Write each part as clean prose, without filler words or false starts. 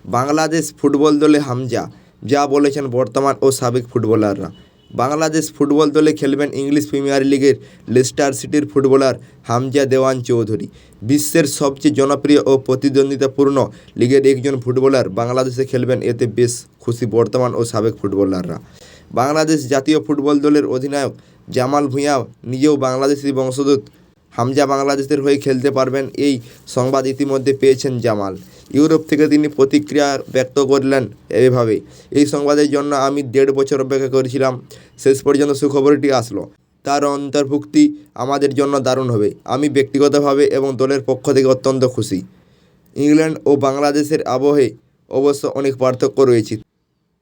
Bangladesh football দলে হামজা, যা বলেছেন বর্তমান ও সাবেক ফুটবলাররা। বাংলাদেশ ফুটবল দলে খেলবেন ইংলিশ প্রিমিয়ার লিগের লেস্টার সিটির ফুটবলার হামজা দেওয়ান চৌধুরী। বিশ্বের সবচেয়ে জনপ্রিয় ও প্রতিদ্বন্দ্বিতাপূর্ণ লিগের একজন ফুটবলার বাংলাদেশে খেলবেন, এতে বেশ খুশি বর্তমান ও সাবেক ফুটবলাররা। বাংলাদেশ জাতীয় ফুটবল দলের অধিনায়ক জামাল ভুঁইয়া নিজেও বাংলাদেশি বংশোদ্ভূত। হামজা বাংলাদেশের হয়ে খেলতে পারবেন, এই সংবাদ ইতিমধ্যে পেয়েছেন জামাল। ইউরোপ থেকে তিনি প্রতিক্রিয়া ব্যক্ত করলেন এভাবে: এই সংবাদের জন্য আমি 1.5 বছর অপেক্ষা করেছিলাম, শেষ পর্যন্ত সুখবরটি আসলো। তার অন্তর্ভুক্তি আমাদের জন্য দারুণ হবে। আমি ব্যক্তিগতভাবে এবং দলের পক্ষ থেকে অত্যন্ত খুশি। ইংল্যান্ড ও বাংলাদেশের আবহে অবশ্য অনেক পার্থক্য রয়েছে,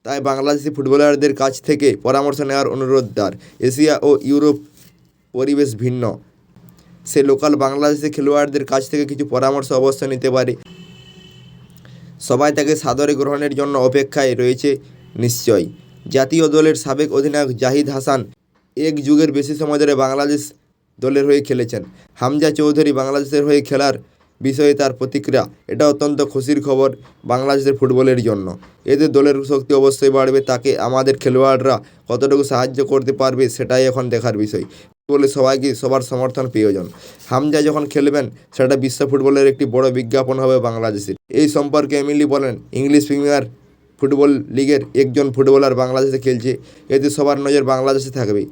তাই বাংলাদেশি ফুটবলারদের কাছ থেকে পরামর্শ নেওয়ার অনুরোধ তার। এশিয়া ও ইউরোপ পরিবেশ ভিন্ন, সে লোকাল বাংলাদেশি খেলোয়াড়দের কাছ থেকে কিছু পরামর্শ অবশ্য নিতে পারে। সবাই তাকে সাদরে গ্রহণের জন্য অপেক্ষায় রয়েছে নিশ্চয়ই। জাতীয় দলের সাবেক অধিনায়ক জাহিদ হাসান এক যুগের বেশি সময় ধরে বাংলাদেশ দলের হয়ে খেলেছেন। হামজা চৌধুরী বাংলাদেশের হয়ে খেলার বিষয়ে তার প্রতিক্রিয়া: এটা অত্যন্ত খুশির খবর বাংলাদেশের ফুটবলের জন্য। এতে দলের শক্তি অবশ্যই বাড়বে। তাকে আমাদের খেলোয়াড়রা কতটুকু সাহায্য করতে পারবে সেটাই এখন দেখার বিষয়। বলে সবাইকে সবার সমর্থন প্রয়োজন। হামজা যখন খেলবেন সেটা বিশ্ব ফুটবলের একটি বড় বিজ্ঞাপন হবে বাংলাদেশের। এই সম্পর্কে এমিলি বলেন, ইংলিশ প্রিমিয়ার ফুটবল লিগের একজন ফুটবলার বাংলাদেশে খেলছে, এতে সবার নজর বাংলাদেশে থাকবে।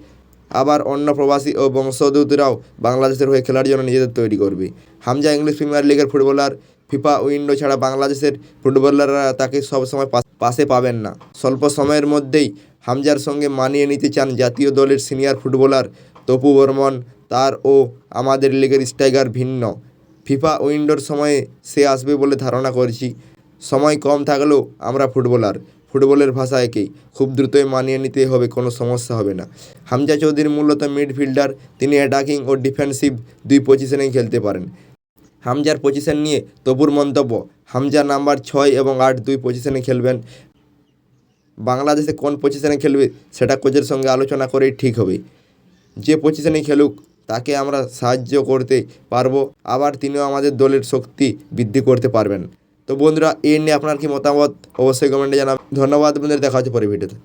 আবার অন্য প্রবাসী ও বংশোদ্ভূতরাও বাংলাদেশের হয়ে খেলার জন্য নিজেদের তৈরি করবে। হামজা ইংলিশ প্রিমিয়ার লিগের ফুটবলার। ফিফা উইন্ডো ছাড়া বাংলাদেশের ফুটবলাররা তাকে সবসময় পাশে পাবেন না। স্বল্প সময়ের মধ্যেই হামজার সঙ্গে মানিয়ে নিতে চান জাতীয় দলের সিনিয়র ফুটবলার তপু বর্মন। তার ও আমাদের লিগের স্ট্রাইকার ভিন্ন। ফিফা উইন্ডোর সময়ে সে আসবে বলে ধারণা করছি। সময় কম থাকলেও আমরা ফুটবলের ভাষা একই, খুব দ্রুতই মানিয়ে নিতে হবে, কোনো সমস্যা হবে না। হামজা চৌধুরী মূলত মিডফিল্ডার, তিনি অ্যাটাকিং ও ডিফেন্সিভ দুই পজিশনেই খেলতে পারেন। হামজার পজিশন নিয়ে তপুর মন্তব্য: হামজা নাম্বার 6 এবং 8 দুই পজিশনে খেলবেন। বাংলাদেশে কোন পজিশনে খেলবে সেটা কোচের সঙ্গে আলোচনা করেই ঠিক হবে। যে পজিশনে খেলুক তাকে আমরা সাহায্য করতে পারবো, আবার তিনিও আমাদের দলের শক্তি বৃদ্ধি করতে পারবেন। তো বন্ধুরা, এই নিয়ে আপনার কি মতামত অবশ্যই কমেন্টে জানাবেন। ধন্যবাদ বন্ধুরা, দেখা হচ্ছে পরের ভিডিওতে।